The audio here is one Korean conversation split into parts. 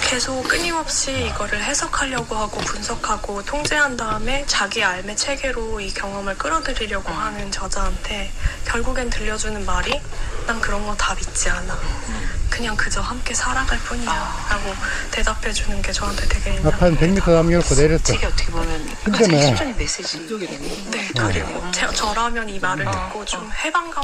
계속 끊임없이 이거를 해석하려고 하고 분석하고 통제한 다음에 자기 삶의 체계로 이 경험을 끌어들이려고 하는 저자한테 결국엔 들려주는 말이 난 그런 거 다 믿지 않아. 그냥 그저 함께 살아갈 뿐이야 라고 대답해주는 게 저한테 되게 앞 한 100m 남겨놓고 내렸어. 되게 어떻게 보면 힘드네. 실전의 메시지. 네, 그리고 저라면 이 말을 듣고 좀 해방감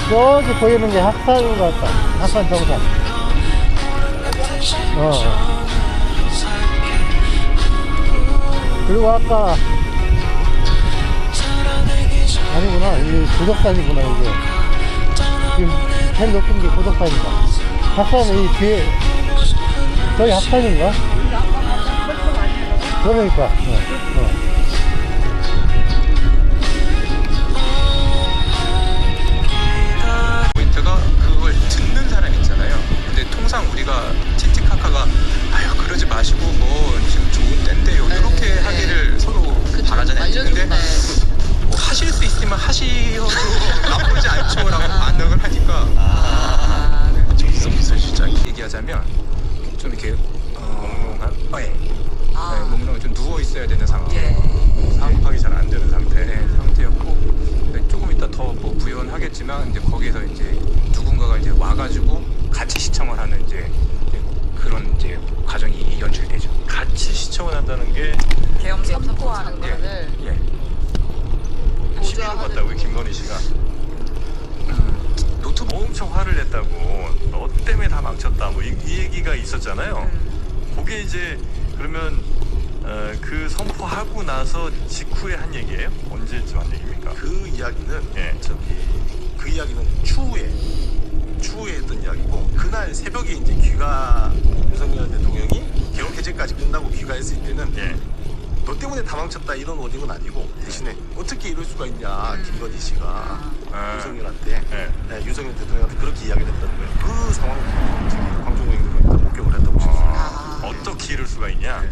저기 보이는 게 학산 같다. 학산 정상. 그리고 아까 아니구나. 이게 고덕산이구나. 이게 지금 제일 높은 게 고덕산이다. 학산은 이 뒤에 저기 학산인가? 그러니까. 그걸 듣는 사람 있잖아요. 근데 통상 우리가 틱틱카카가 아유 그러지 마시고 뭐 지금 좋은 때인데요 이렇게 하기를 서로 바라잖아요. 근데 뭐 하실 수 있으면 하시어도 나쁘지 않죠 라고 반응을 하니까 정성수 실장 얘기하자면 좀 이렇게 몽롱한 몽롱한 좀 누워 있어야 되는 상태, 사업하기 잘 안 되는 상태였고 조금 이따 더 뭐 부연하겠지만 이제 거기에서 이제 누군가가 이제 와가지고 같이 시청을 하는 이제 그런 이제 과정이 연출되죠. 같이 시청을 한다는 게 계엄 선포하는 예. 거를 예. 시비를 보좌하는- 봤다고요, 김건희 씨가. 노트북 엄청 화를 냈다고. 너 때문에 다 망쳤다. 뭐 이 얘기가 있었잖아요. 그게 이제 그러면 그 선포하고 나서 직후에 한 얘기예요? 언제쯤 한 얘기입니까? 그 이야기는 예. 그 이야기는 추후에 했던 이야기고, 그날 새벽에 이제 귀가 윤석열 대통령이 개헌 개최까지 끝나고 귀가했을 때는 예. 너 때문에 다 망쳤다 이런 워딩은 아니고, 대신에 어떻게 이럴 수가 있냐 김건희 씨가 윤석열한테 예. 윤석열 대통령한테 그렇게 이야기를 했다는 거예요. 그 상황을 지금 광종고객들이 목격을 했다고 하셨어요. 어떻게 이럴 수가 있냐?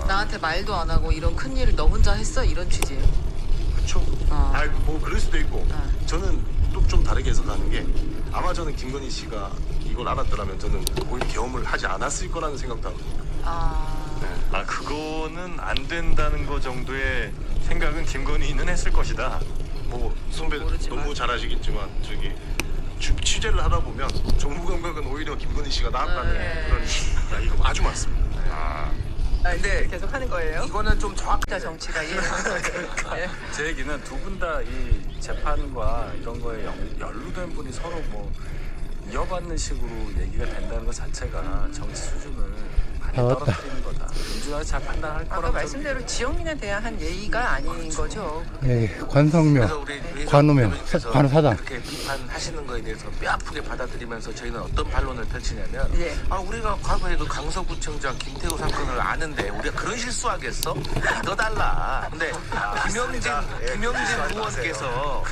나한테 말도 안 하고 이런 큰 일을 너 혼자 했어? 이런 취지예요? 그렇죠. 뭐 그럴 수도 있고, 저는 또 좀 다르게 해석하는 게, 아마 저는 김건희 씨가 이걸 알았더라면 저는 오히려 계엄을 하지 않았을 거라는 생각도 하고. 그거는 안 된다는 거 정도의 생각은 김건희는 했을 것이다. 뭐 선배 모르지만. 너무 잘 아시겠지만 저기 취재를 하다 보면 정부 감각은 오히려 김건희 씨가 나았다는 그런 이야기가 아주 많습니다. 근데 계속 하는 거예요? 이거는 좀 정확하다. 정치가 제 얘기는 두 분 다 이 재판과 이런 거에 연루된 분이 서로 뭐 이어받는 식으로 얘기가 된다는 것 자체가 정치 수준을 많이 떨어뜨리는 거다. 민주당이 잘 판단할 아까 거라고 말씀대로 지영민에 대한 한 예의가 아닌 거죠. 예, 관성묘, 그래서 우리 관우묘, 관사당. 이렇게 비판하시는 거에 대해서 뼈 아프게 받아들이면서 저희는 어떤 반론을 펼치냐면, 예. 우리가 과거에 그 강서구청장 김태우 사건을 아는데 우리가 그런 실수하겠어? 믿어달라. 근데 김영진 의원께서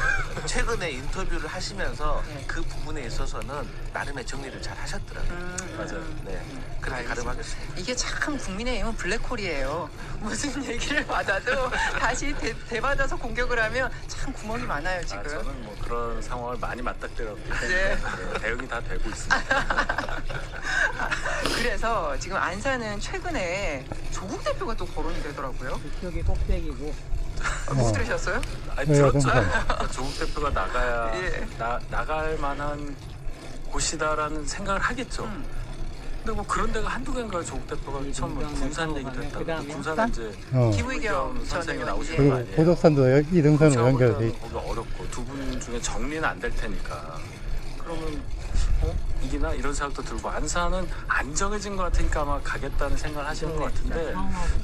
최근에 인터뷰를 하시면서 그 부분에 있어서는 나름의 정리를 잘 하셨더라고요. 맞아요. 네, 그렇게 가름하겠습니다. 이게 참 국민의힘은 블랙홀이에요. 무슨 얘기를 받아도 다시 되받아서 공격을 하면 참 구멍이 많아요 지금. 저는 뭐 그런 상황을 많이 맞닥뜨렸기 때문에 네. 대응이 다 되고 있습니다. 그래서 지금 안산은 최근에 조국 대표가 또 거론이 되더라고요. 여기 꼭대기고 못 들으셨어요? 아니, 네, 들었죠. 동산. 조국 대표가 나가야 예. 나갈 만한 곳이다라는 생각을 하겠죠. 근데 뭐 그런 데가 한두 개인가요? 조국 대표가 처음 군산 얘기도 했다고. 그다음에 군산은 이제 기후위경 전 선생이 의원. 나오신 그리고 거 아니에요? 고덕산도 이등산으로 연결돼 있. 거기 어렵고 두 분 중에 정리는 안 될 테니까. 그러면 이기나 이런 생각도 들고, 안산은 안 정해진 것 같으니까 아마 가겠다는 생각을 하시는 것 같은데,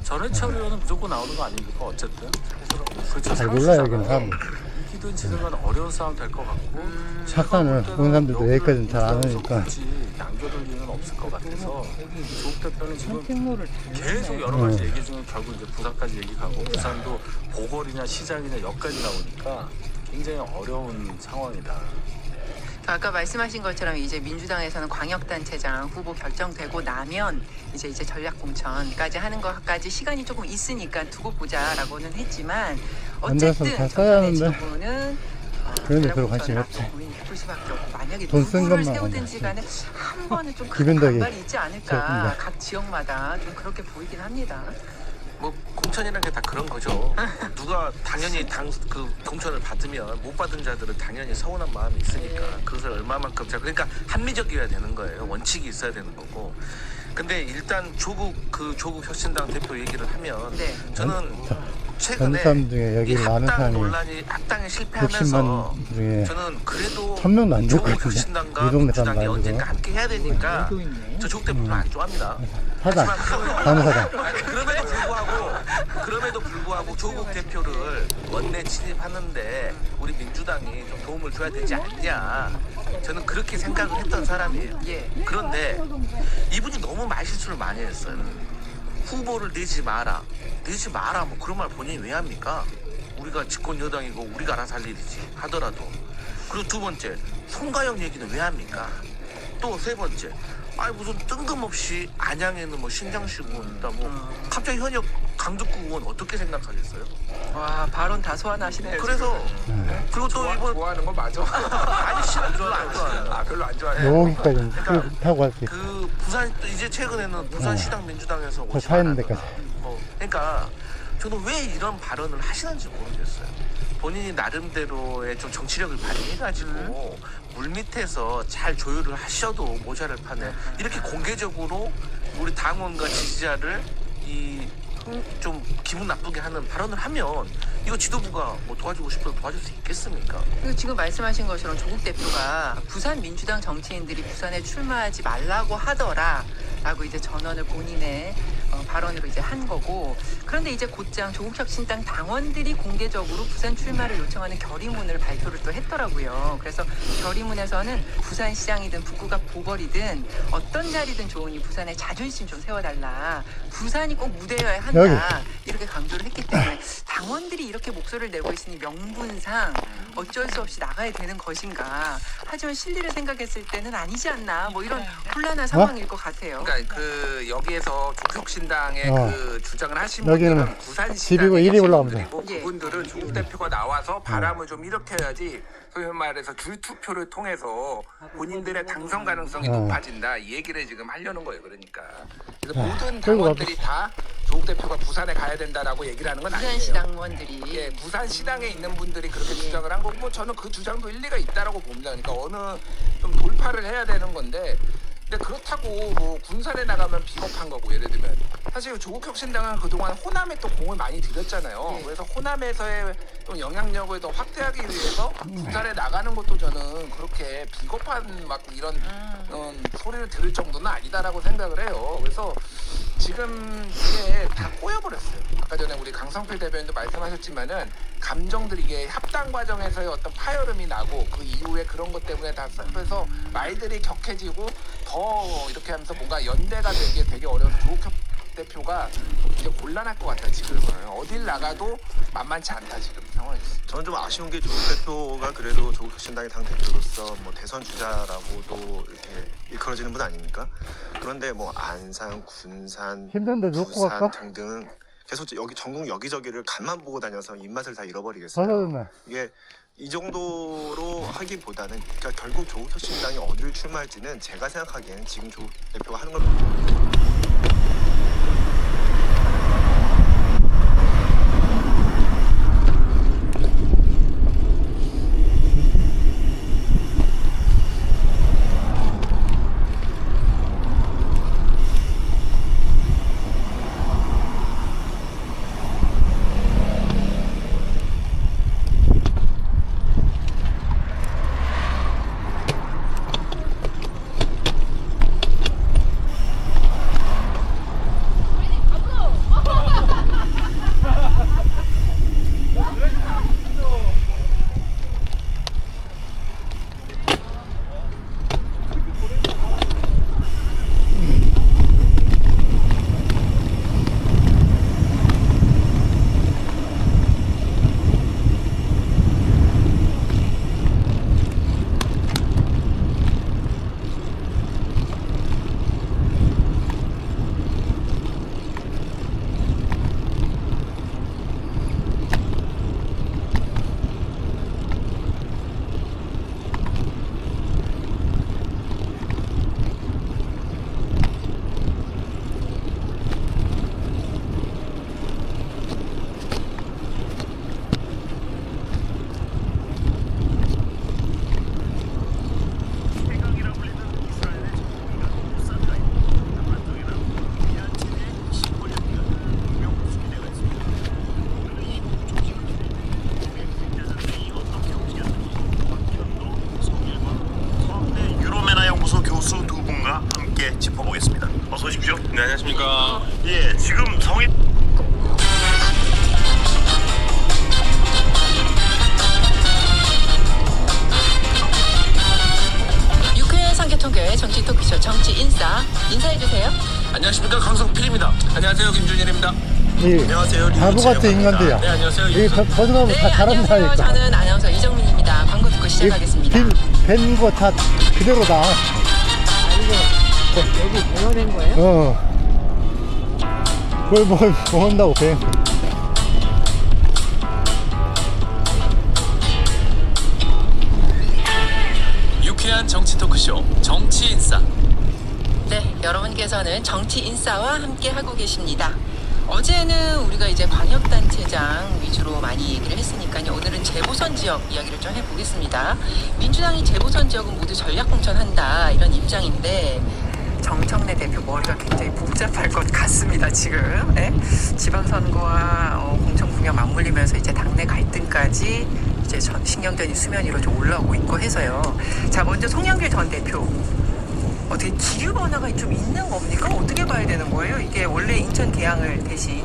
전해철 의원은 무조건 나오는 거 아닙니까? 어쨌든 그렇죠. 잘 몰라요, 여기는 사람들. 이기든 지든 간 어려운 싸움 될 것 같고, 착산을 보는 사람들도 여기까지는 잘 안 하니까. 굳이 남겨둘 이유는 없을 것 같아서 조국 대표는 지금 선택로를 계속 여러 가지 얘기 중에 결국 이제 부산까지 얘기 가고, 부산도 보궐이냐 시장이냐 역까지 나오니까 굉장히 어려운 상황이다. 아까 말씀하신 것처럼 이제 민주당에서는 광역단체장 후보 결정되고 나면 이제 전략공천까지 하는 것까지 시간이 조금 있으니까 두고 보자라고는 했지만, 앉아서 어쨌든 다 써야 하는데. 정부는 그런데 별로 관심이 없지. 고민이 깊을 수밖에 없고, 만약에 돈쓴 누구를 것만 세우든지 많이 간에 한 번은 좀 큰 기본적인 반발이 있지 않을까. 세웁니다. 각 지역마다 좀 그렇게 보이긴 합니다. 뭐 공천이라는 게 다 그런 거죠. 누가 당연히 그 공천을 받으면 못 받은 자들은 당연히 서운한 마음이 있으니까 그것을 얼마만큼 그러니까 합리적이어야 되는 거예요. 원칙이 있어야 되는 거고. 근데 일단 조국 혁신당 대표 얘기를 하면, 네. 저는 전 최근에 사람 중에 이 여기를 아는 합당 사람이 논란이 합당에 실패하면서 60만 중에 저는 그래도 1000명도 안 될 것 조국 같은데. 혁신당과 이 동네 민주당이 사람 말고. 언젠가 함께 해야 되니까 또 있네. 저 조국 대표 별로 안 좋아합니다. 사당, 하지만 간호사당. 그럼에도 불구하고 조국 대표를 원내 진입하는데 우리 민주당이 좀 도움을 줘야 되지 않냐, 저는 그렇게 생각을 했던 사람이에요. 예. 그런데 이분이 너무 말실수를 많이 했어요. 후보를 내지 마라 뭐 그런 말 본인이 왜 합니까? 우리가 집권 여당이고 우리가 알아서 할 일이지 하더라도. 그리고 두 번째, 송가영 얘기는 왜 합니까? 또 세 번째, 무슨 뜬금없이 안양에는 뭐 신장식 의원 있다, 뭐 갑자기 현역 강북구 의원 어떻게 생각하겠어요? 와, 발언 다 소환하시네요. 그래서 그리고 또 이번 좋아하는 건 맞아. 아니 별로 안 좋아해요. 별로 안 좋아해. 여기까지 타고 갈 수 있어. 그 부산 이제 최근에는 부산시당 민주당에서 더 오지 차 있는 않았더라. 데까지. 그러니까 저는 왜 이런 발언을 하시는지 모르겠어요. 본인이 나름대로의 좀 정치력을 발휘해가지고 물밑에서 잘 조율을 하셔도 모자를 파는 이렇게 공개적으로 우리 당원과 지지자를 좀 기분 나쁘게 하는 발언을 하면 이거 지도부가 뭐 도와주고 싶어도 도와줄 수 있겠습니까? 그리고 지금 말씀하신 것처럼 조국 대표가 부산 민주당 정치인들이 부산에 출마하지 말라고 하더라라고 이제 전언을 본인의 발언으로 이제 한 거고, 그런데 이제 곧장 조국혁신당 당원들이 공개적으로 부산 출마를 요청하는 결의문을 발표를 또 했더라고요. 그래서 결의문에서는 부산시장이든 북구가 보궐이든 어떤 자리든 좋으니 부산의 자존심 좀 세워달라. 부산이 꼭 무대여야 한다. 이렇게 강조를 했기 때문에 당원들이 이렇게 목소리를 내고 있으니 명분상 어쩔 수 없이 나가야 되는 것인가. 하지만 실리를 생각했을 때는 아니지 않나. 뭐 이런 곤란한 상황일 것 같아요. 그러니까 그 여기에서 조국혁신당의 그 주장을 하신 여기는 분들은 부산시장의 12고 1위 올라갑니다. 분들이고 예. 그분들은 조국 대표가 나와서 바람을 좀 일으켜야지 소위 말해서 줄투표를 통해서 본인들의 당선 가능성이 높아진다 이 얘기를 지금 하려는 거예요. 그러니까 그래서 모든 당원들이 다 조국 대표가 부산에 가야 된다라고 얘기를 하는 건 아니에요. 부산시 당원들이 예, 부산시당에 있는 분들이 그렇게 주장을 한 거고 뭐 저는 그 주장도 일리가 있다라고 봅니다. 그러니까 어느 좀 돌파를 해야 되는 건데 근데 그렇다고 뭐 군산에 나가면 비겁한 거고 예를 들면 사실 조국혁신당은 그동안 호남에 또 공을 많이 들였잖아요. 그래서 호남에서의 좀 영향력을 더 확대하기 위해서 군산에 나가는 것도 저는 그렇게 비겁한 막 이런 소리를 들을 정도는 아니다라고 생각을 해요. 그래서 지금 이게 다 꼬여버렸어요. 아까 전에 우리 강성필 대변인도 말씀하셨지만은 감정들이 이게 협당 과정에서의 어떤 파열음이 나고 그 이후에 그런 것 때문에 다 섞여서 말들이 격해지고 더 이렇게 하면서 뭔가 연대가 되게 어려워서 조국 대표가 이제 곤란할 것 같아요. 지금은 어딜 나가도 만만치 않다 지금 상황이. 저는 좀 아쉬운 게 조국 대표가 그래도 조국혁신당의 당 대표로서 뭐 대선 주자라고도 이렇게 일컬어지는 분 아닙니까? 그런데 뭐 안산, 군산, 힘든데 놓고 부산 갈까? 등등 계속 여기 전국 여기저기를 간만 보고 다녀서 입맛을 다 잃어버리겠어요. 벗어졌네. 이게 이 정도로 하기보다는 그러니까 결국 조국혁신당이 어디를 출마할지는 제가 생각하기에는 지금 조국 대표가 하는 걸 짚어보겠습니다. 어서 오십시오. 네, 안녕하십니까. 예, 지금 성인 유쾌한 상계통교의 정치 토크쇼 정치 인싸 인사해주세요. 안녕하십니까 강성필입니다. 안녕하세요 김준일입니다. 안녕하세요. 바보 같은 인간들이야. 네 안녕하세요. 이 거듭하면 네, 다 안녕하세요. 잘한다니까. 저는 아나운서 이정민입니다. 광고 듣고 시작하겠습니다. 벤거 다 그대로다. 여기 배워낸 거예요? 그걸 뭐 한다고 벤. 유쾌한 정치 토크쇼 정치 인싸. 네, 여러분께서는 정치 인싸와 함께 하고 계십니다. 어제는 우리가 이제 광역단체장 위주로 많이 얘기를 했으니까요. 오늘은 재보선 지역 이야기를 좀 해보겠습니다. 민주당이 재보선 지역은 모두 전략공천한다 이런 입장인데 정청래 대표 머리가 굉장히 복잡할 것 같습니다. 지금 네? 지방선거와 공천 국면 맞물리면서 이제 당내 갈등까지 이제 신경전이 수면 위로 좀 올라오고 있고 해서요. 자, 먼저 송영길 전 대표. 어떻게 기류 변화가 좀 있는 겁니까? 어떻게 봐야 되는 거예요? 이게 원래 인천 계양을 대신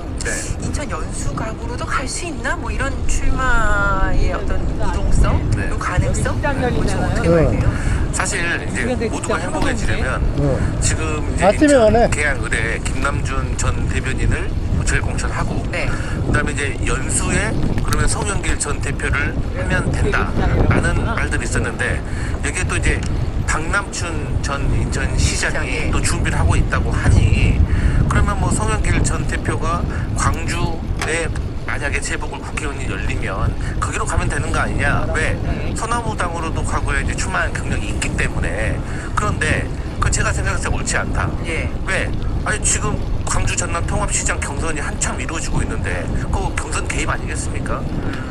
인천 연수갑으로도 갈 수 있나? 뭐 이런 출마의 어떤 이동성, 그 가능성, 좀 어떻게 봐야 돼요? 사실 이제 모두가 행복해지려면 지금 이제 아침에 오네. 인천 계양 의뢰 김남준 전 대변인을 전략공천하고 네. 그다음에 이제 연수에 그러면 송영길 전 대표를 하면 된다라는 말들이 있었는데 여기에 또 이제 박남춘 전 인천시장이 또 준비를 하고 있다고 하니 그러면 뭐 송영길 전 대표가 광주에 만약에 재보궐 국회의원이 열리면 거기로 가면 되는 거 아니냐? 왜? 소나무당으로도 과거에 이제 출마한 경력이 있기 때문에. 그런데 그 제가 생각했을 때 옳지 않다. 예. 왜? 아니 지금 광주 전남 통합시장 경선이 한참 이루어지고 있는데 그 경선 개입 아니겠습니까?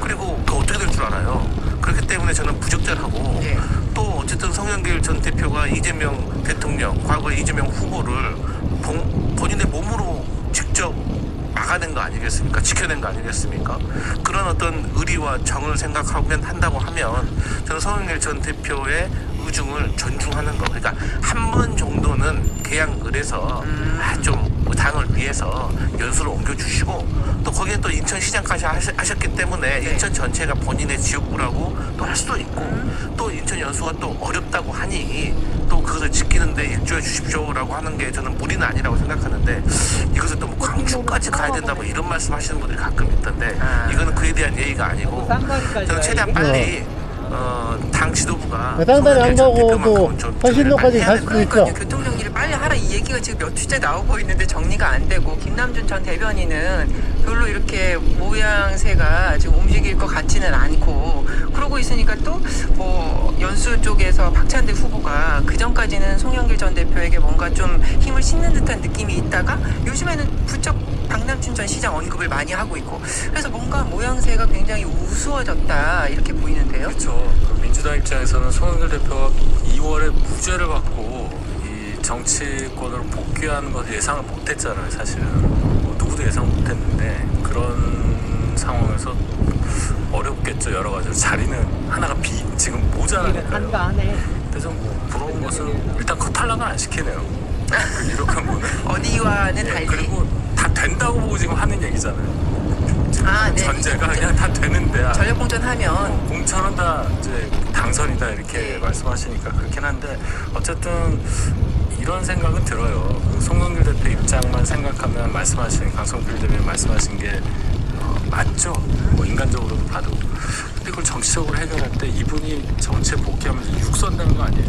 그리고 그 어떻게 될 줄 알아요? 그렇기 때문에 저는 부적절하고 예. 또 어쨌든 송영길 전 대표가 이재명 대통령, 과거 이재명 후보를 본인의 몸으로 직접 막아낸 거 아니겠습니까? 지켜낸 거 아니겠습니까? 그런 어떤 의리와 정을 생각하면 한다고 하면 저는 송영길 전 대표의 의중을 존중하는 거. 그러니까 한 번 정도는 계양을에서 좀 당을 위해서 연수를 옮겨주시고 또 거기에 또 인천시장까지 하셨기 때문에 인천 전체가 본인의 지역구라고 또 할 수도 있고 또 인천 연수가 또 어렵다고 하니 또 그것을 지키는데 일조해 주십시오라고 하는 게 저는 무리는 아니라고 생각하는데 이것을 또 뭐 광주까지 가야 된다 뭐 이런 말씀 하시는 분들이 가끔 있던데 이거는 그에 대한 예의가 아니고 저는 최대한 빨리 당 지도부가 땅다리 안 가고도 헌신로까지 갈 수도 있죠. 그러니까요. 교통정리를 빨리 하라 이 얘기가 지금 몇 주째 나오고 있는데 정리가 안 되고 김남준 전 대변인은 별로 이렇게 모양새가 지금 움직일 것 같지는 않고 그러고 있으니까 또 뭐 연수 쪽에서 박찬대 후보가 그전까지는 송영길 전 대표에게 뭔가 좀 힘을 싣는 듯한 느낌이 있다가 요즘에는 부쩍 박남춘 전 시장 언급을 많이 하고 있고 그래서 뭔가 모양새가 굉장히 우스워졌다 이렇게 보이는데요. 그렇죠. 민주당 입장에서는 송영길 대표가 2월에 무죄를 받고 이 정치권으로 복귀하는 것을 예상을 못했잖아요. 사실은 뭐 누구도 예상 못했는데 그런 상황에서 어렵겠죠. 여러 가지로 자리는 하나가 지금 모자라니까요. 근데 좀 부러운 것은 일단 그 탈락은 안 시키네요. 이렇게 하면은 어디와는 달리. 그리고 다 된다고 보고 지금 하는 얘기잖아요. 네. 전제가 그냥 다 되는데 전략공천하면 공천은 다 이제 당선이다 이렇게 말씀하시니까 그렇긴 한데 어쨌든 이런 생각은 들어요. 그 송영길 대표 입장만 생각하면 말씀하신 강성필 대표님 말씀하신 게 맞죠. 뭐 인간적으로도 봐도. 근데 그걸 정치적으로 해결할 때 이분이 정치에 복귀하면서 육선되는 거 아니에요?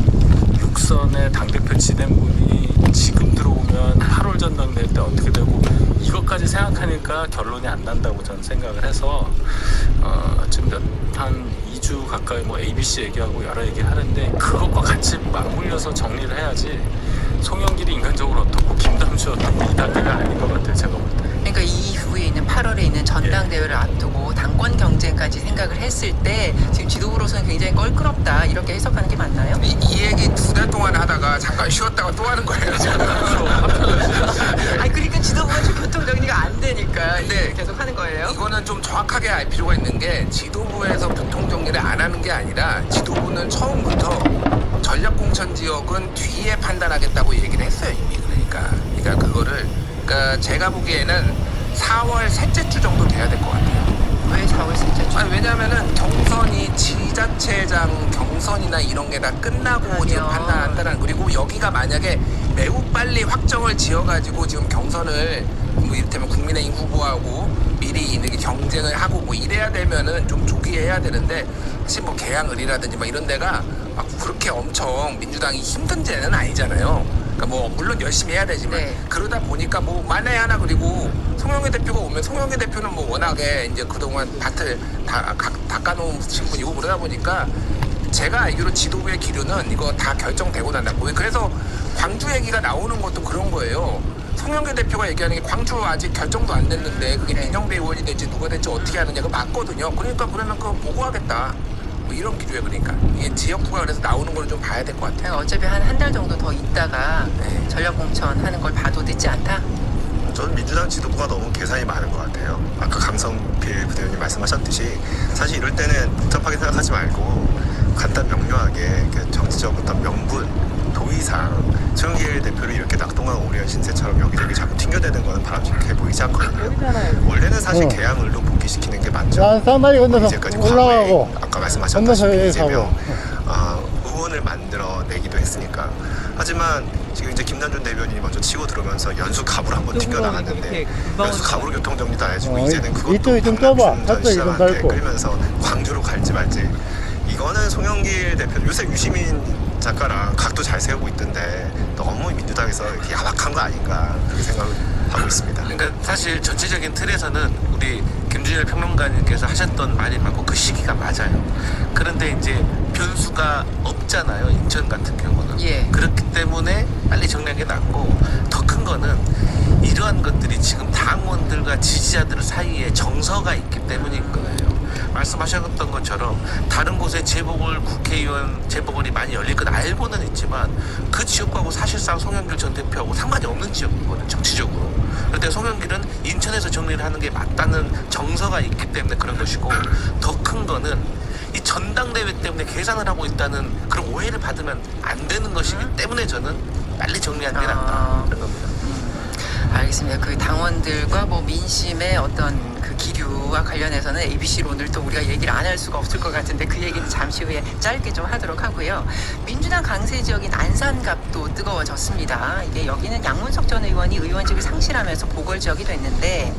육선에 당대표 지낸 분이 지금 들어오면 8월 전당대회 때 어떻게 되고 이것까지 생각하니까 결론이 안 난다고 저는 생각을 해서 지금 한 2주 가까이 뭐 ABC 얘기하고 여러 얘기 하는데 그것과 같이 맞물려서 정리를 해야지 송영길이 인간적으로 어떻고 김남주 어떻고 이 단계가 아닌 것 같아요. 제가 볼 때. 그러니까 이후에 있는 8월에 있는 전당대회를 앞두고 당권 경쟁까지 생각을 했을 때 지금 지도부로서는 굉장히 껄끄럽다 이렇게 해석하는 게 맞나요? 이 얘기 2달 동안 하다가 잠깐 쉬었다가 또 하는 거예요 지금. 아니 그러니까 지도부가 지금 교통 정리가 안 되니까 근데 계속 하는 거예요? 이거는 좀 정확하게 알 필요가 있는 게 지도부에서 교통 정리를 안 하는 게 아니라 지도부는 처음부터 전략공천 지역은 뒤에 판단하겠다고 얘기를 했어요 이미. 그러니까 그거를 제가 보기에는 4월 셋째 주 정도 돼야 될 것 같아요. 왜 4월 셋째 주? 아니 왜냐면은 경선이 지자체장 경선이나 이런 게 다 끝나고 지금 판단한다는 그리고 여기가 만약에 매우 빨리 확정을 지어가지고 지금 경선을 뭐 이를테면 국민의힘 후보하고 미리 이렇게 경쟁을 하고 뭐 이래야 되면은 좀 조기에 해야 되는데 사실 뭐 계양을이라든지 막 이런 데가 막 그렇게 엄청 민주당이 힘든 데는 아니잖아요. 그러니까 뭐 물론 열심히 해야 되지만 그러다 보니까 뭐 만에 하나 그리고 송영길 대표가 오면 송영길 대표는 뭐 워낙에 이제 그동안 밭을 다 닦아놓으신 분이고 그러다 보니까 제가 알기로 지도부의 기류는 이거 다 결정되고 난다고. 그래서 광주 얘기가 나오는 것도 그런 거예요. 송영길 대표가 얘기하는 게 광주 아직 결정도 안 됐는데 그게 민영배 의원이 될지 누가 될지 어떻게 하느냐가 맞거든요. 그러니까 그러면 그거 보고하겠다. 뭐 이런 기류에 그러니까 이게 지역구가 그래서 나오는 걸 좀 봐야 될 것 같아요. 어차피 한 달 정도 더 있다가 전략공천 하는 걸 봐도 늦지 않다. 저는 민주당 지도부가 너무 계산이 많은 것 같아요. 아까 강성필 부대표님 말씀하셨듯이 사실 이럴 때는 복잡하게 생각하지 말고 간단 명료하게 정치적 어떤 명분, 도의상 송영길 대표를 이렇게 낙동강 오리온 신세처럼 여기저기 자꾸 튕겨대는 거는 바람직해 보이지 않거든요. 원래는 사실 계양을로 복귀시키는 게 맞죠. 난 쌍다리 건너서 이제까지 올라가고 과거에 아까 말씀하셨다시피 건너서 이재명 의원을 만들어내기도 했으니까. 하지만 지금 이제 김남준 대변인이 먼저 치고 들어오면서 연수 갑으로 한번 튕겨나갔는데 연수 갑으로 교통정리 다 해주고 이제는 이쪽이 좀 그것도 좁아. 전 저쪽이 좀 시장한테 넓고. 끌면서 광주로 갈지 말지. 이거는 송영길 대표 요새 유시민 작가랑 각도 잘 세우고 있던데 너무 민주당에서 이렇게 야박한 거 아닌가 그렇게 생각하고 있습니다. 그러니까 사실 전체적인 틀에서는 우리 김준일 평론가님께서 하셨던 말이 맞고 그 시기가 맞아요. 그런데 이제 변수가 없잖아요. 인천 같은 경우는. 예. 그렇기 때문에 빨리 정리하는 게 낫고 더 큰 거는 이러한 것들이 지금 당원들과 지지자들 사이에 정서가 있기 때문인 거예요. 말씀하셨던 것처럼 다른 곳에 재보궐 국회의원 재보궐이 많이 열릴 건 알고는 있지만 그 지역하고 사실상 송영길 전 대표하고 상관이 없는 지역이거든요. 정치적으로. 그런데 송영길은 인천에서 정리를 하는 게 맞다는 정서가 있기 때문에 그런 것이고 더 큰 거는 이 전당대회 때문에 계산을 하고 있다는 그런 오해를 받으면 안 되는 것이기 때문에 저는 빨리 정리하는 게 낫다. 그런 겁니다. 알겠습니다. 그 당원들과 뭐 민심의 어떤 그 기류와 관련해서는 ABC로 오늘 또 우리가 얘기를 안 할 수가 없을 것 같은데 그 얘기는 잠시 후에 짧게 좀 하도록 하고요. 민주당 강세 지역인 안산갑도 뜨거워졌습니다. 이게 여기는 양문석 전 의원이 의원직을 상실하면서 보궐 지역이 됐는데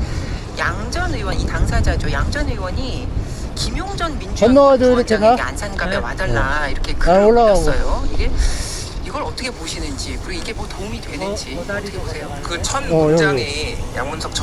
양 전 의원, 이 당사자죠. 양 전 의원이 김용전 건너가지고 민주당 이렇게 부원장에게 가? 안산갑에 와달라 이렇게 아, 글을 올라가고. 올렸어요. 이걸 어떻게 보시는지 그리고 이게 뭐 도움이 되는지 어떻게 보세요? 그 첫 여기. 문장이 양문석 전